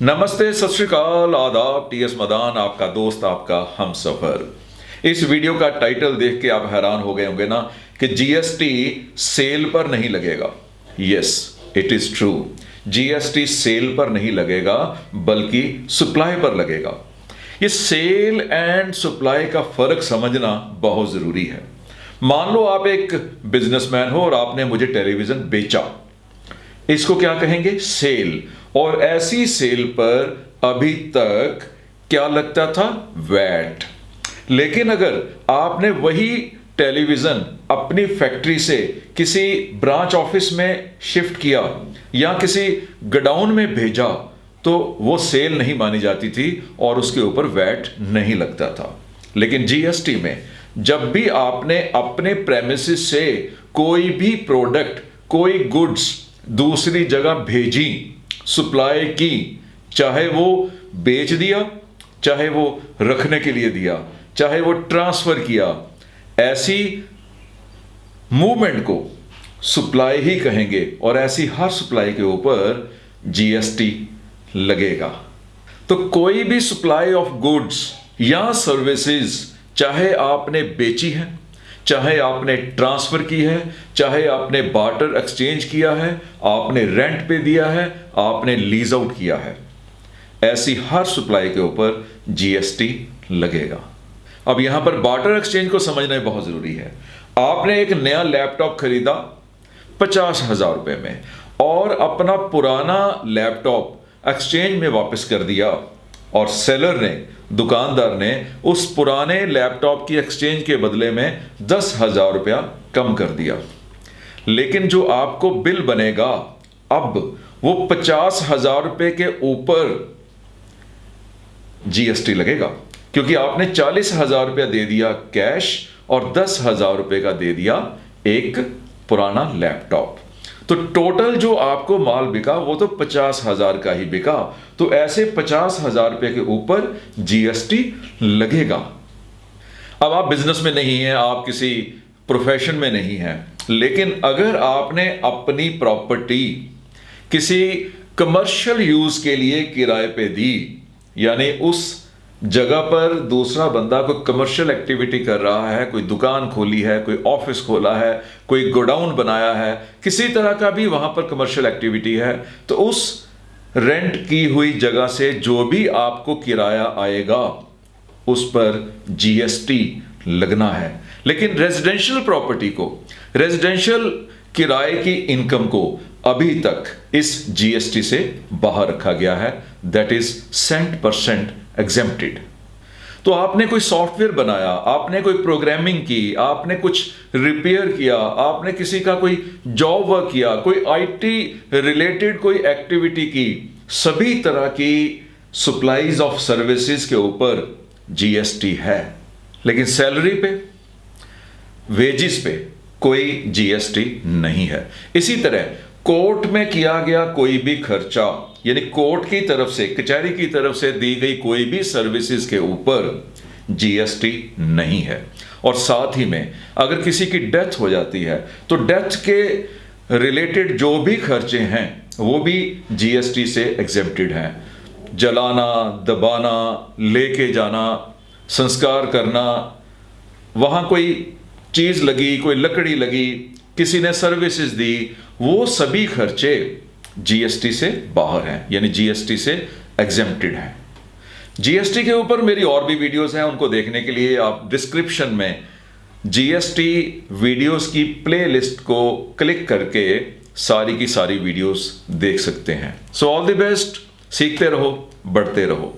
नमस्ते, सत श्री अकाल, आदाब। टीएस मदान आपका दोस्त, आपका हम सफर। इस वीडियो का टाइटल देख के आप हैरान हो गए होंगे ना कि जीएसटी सेल पर नहीं लगेगा। Yes, it is true. GST cell पर नहीं लगेगा बल्कि सप्लाई पर लगेगा। ये सेल एंड सप्लाई का फर्क समझना बहुत जरूरी है। मान लो आप एक बिजनेसमैन हो और आपने मुझे टेलीविजन बेचा, इसको क्या कहेंगे? सेल। और ऐसी सेल पर अभी तक क्या लगता था? वैट। लेकिन अगर आपने वही टेलीविजन अपनी फैक्ट्री से किसी ब्रांच ऑफिस में शिफ्ट किया या किसी गोडाउन में भेजा तो वो सेल नहीं मानी जाती थी और उसके ऊपर वैट नहीं लगता था। लेकिन जीएसटी में जब भी आपने अपने प्रेमिसेस से कोई भी प्रोडक्ट, कोई गुड्स दूसरी जगह भेजी, सप्लाई की, चाहे वो बेच दिया, चाहे वो रखने के लिए दिया, चाहे वो ट्रांसफर किया, ऐसी मूवमेंट को सप्लाई ही कहेंगे और ऐसी हर सप्लाई के ऊपर जीएसटी लगेगा। तो कोई भी सप्लाई ऑफ गुड्स या सर्विसेज, चाहे आपने बेची है, चाहे आपने ट्रांसफर की है, चाहे आपने बार्टर एक्सचेंज किया है, आपने रेंट पे दिया है, आपने लीज आउट किया है, ऐसी हर सप्लाई के ऊपर जीएसटी लगेगा। अब यहां पर बार्टर एक्सचेंज को समझना बहुत जरूरी है। आपने एक नया लैपटॉप खरीदा 50,000 रुपए में और अपना पुराना लैपटॉप एक्सचेंज में वापस कर दिया और सेलर ने, दुकानदार ने उस पुराने लैपटॉप की एक्सचेंज के बदले में 10,000 रुपया कम कर दिया। लेकिन जो आपको बिल बनेगा अब वो 50,000 रुपए के ऊपर जीएसटी लगेगा, क्योंकि आपने 40,000 रुपया दे दिया कैश और 10,000 रुपए का दे दिया एक पुराना लैपटॉप। तो टोटल जो आपको माल बिका वो तो 50,000 का ही बिका। तो ऐसे 50,000 रुपए के ऊपर जीएसटी लगेगा। अब आप बिजनेस में नहीं हैं, आप किसी प्रोफेशन में नहीं हैं, लेकिन अगर आपने अपनी प्रॉपर्टी किसी कमर्शियल यूज के लिए किराए पे दी, यानी उस जगह पर दूसरा बंदा कोई कमर्शियल एक्टिविटी कर रहा है, कोई दुकान खोली है, कोई ऑफिस खोला है, कोई गोडाउन बनाया है, किसी तरह का भी वहां पर कमर्शियल एक्टिविटी है, तो उस रेंट की हुई जगह से जो भी आपको किराया आएगा उस पर जीएसटी लगना है। लेकिन रेजिडेंशियल प्रॉपर्टी को, रेजिडेंशियल किराए की इनकम को अभी तक इस जीएसटी से बाहर रखा गया है। That is 100% exempted. तो आपने कोई सॉफ्टवेयर बनाया, आपने कोई प्रोग्रामिंग की, आपने कुछ रिपेयर किया, आपने किसी का कोई जॉब वर्क किया, कोई आईटी रिलेटेड कोई एक्टिविटी की, सभी तरह की सप्लाईज ऑफ सर्विसेज के ऊपर जीएसटी है। लेकिन सैलरी पे, वेजिस पे कोई जीएसटी नहीं है। इसी तरह कोर्ट में किया गया कोई भी खर्चा, यानी कोर्ट की तरफ से, कचहरी की तरफ से दी गई कोई भी सर्विसेज के ऊपर जीएसटी नहीं है। और साथ ही में अगर किसी की डेथ हो जाती है तो डेथ के रिलेटेड जो भी खर्चे हैं वो भी जीएसटी से एग्जेम्प्टेड हैं। जलाना, दबाना, लेके जाना, संस्कार करना, वहां कोई चीज लगी, कोई लकड़ी लगी, किसी ने सर्विसेज दी, वो सभी खर्चे जीएसटी से बाहर हैं, यानी जीएसटी से एग्जेम्प्टेड हैं। जीएसटी के ऊपर मेरी और भी वीडियोस हैं, उनको देखने के लिए आप डिस्क्रिप्शन में जीएसटी वीडियोस की प्लेलिस्ट को क्लिक करके सारी की सारी वीडियोस देख सकते हैं। सो ऑल द बेस्ट, सीखते रहो, बढ़ते रहो।